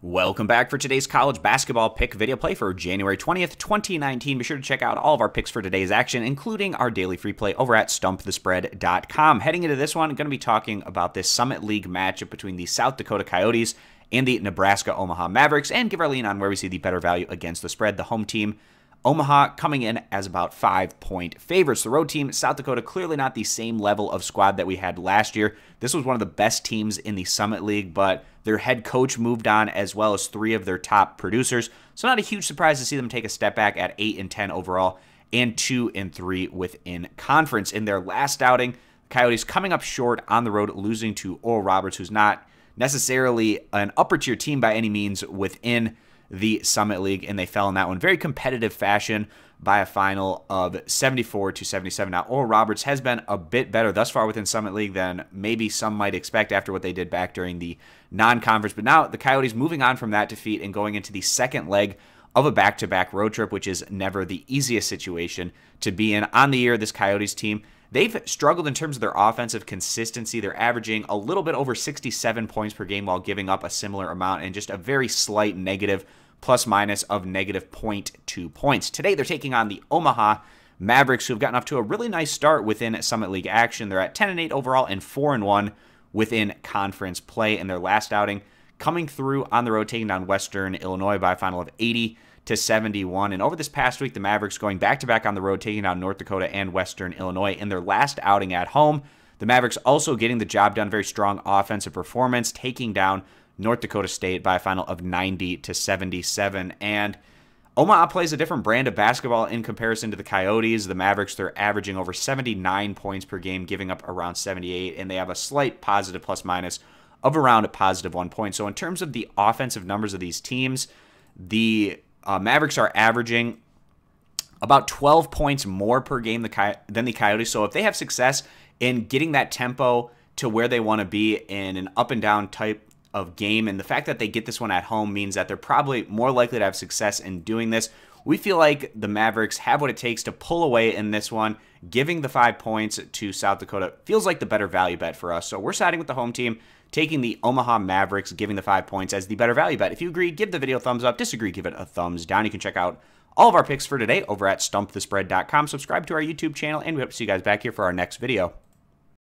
Welcome back for today's college basketball pick video play for January 20th, 2019. Be sure to check out all of our picks for today's action, including our daily free play over at stumpthespread.com. Heading into this one, I'm going to be talking about this Summit League matchup between the South Dakota Coyotes and the Nebraska Omaha Mavericks, and give our lean on where we see the better value against the spread. The home team, Omaha, coming in as about 5-point favorites. The road team, South Dakota, clearly not the same level of squad that we had last year. This was one of the best teams in the Summit League, but their head coach moved on, as well as three of their top producers. So not a huge surprise to see them take a step back at 8-10 overall and 2-3 within conference. In their last outing, Coyotes coming up short on the road, losing to Oral Roberts, who's not necessarily an upper-tier team by any means within the Summit League, and they fell in that one. Very competitive fashion by a final of 74-77. Now, Oral Roberts has been a bit better thus far within Summit League than maybe some might expect after what they did back during the non-conference. But now the Coyotes moving on from that defeat and going into the second leg of a back-to-back road trip, which is never the easiest situation to be in. On the year, this Coyotes team, they've struggled in terms of their offensive consistency. They're averaging a little bit over 67 points per game while giving up a similar amount, and just a very slight negative plus-minus of negative 0.2 points. Today, they're taking on the Omaha Mavericks, who have gotten off to a really nice start within Summit League action. They're at 10-8 overall and 4-1 within conference play in their last outing, coming through on the road, taking down Western Illinois by a final of 80-71. And over this past week, the Mavericks going back-to-back on the road, taking down North Dakota and Western Illinois in their last outing at home. The Mavericks also getting the job done, very strong offensive performance, taking down North Dakota State by a final of 90-77. And Omaha plays a different brand of basketball in comparison to the Coyotes. The Mavericks, they're averaging over 79 points per game, giving up around 78, and they have a slight positive plus-minus of around a positive 1 point. So in terms of the offensive numbers of these teams, the Mavericks are averaging about 12 points more per game than the Coyotes. So if they have success in getting that tempo to where they want to be in an up-and-down type of game, and the fact that they get this one at home means that they're probably more likely to have success in doing this. We feel like the Mavericks have what it takes to pull away in this one. Giving the 5 points to South Dakota feels like the better value bet for us. So we're siding with the home team, taking the Omaha Mavericks, giving the 5 points as the better value bet. If you agree, give the video a thumbs up. Disagree, give it a thumbs down. You can check out all of our picks for today over at stumpthespread.com. Subscribe to our YouTube channel, and we hope to see you guys back here for our next video.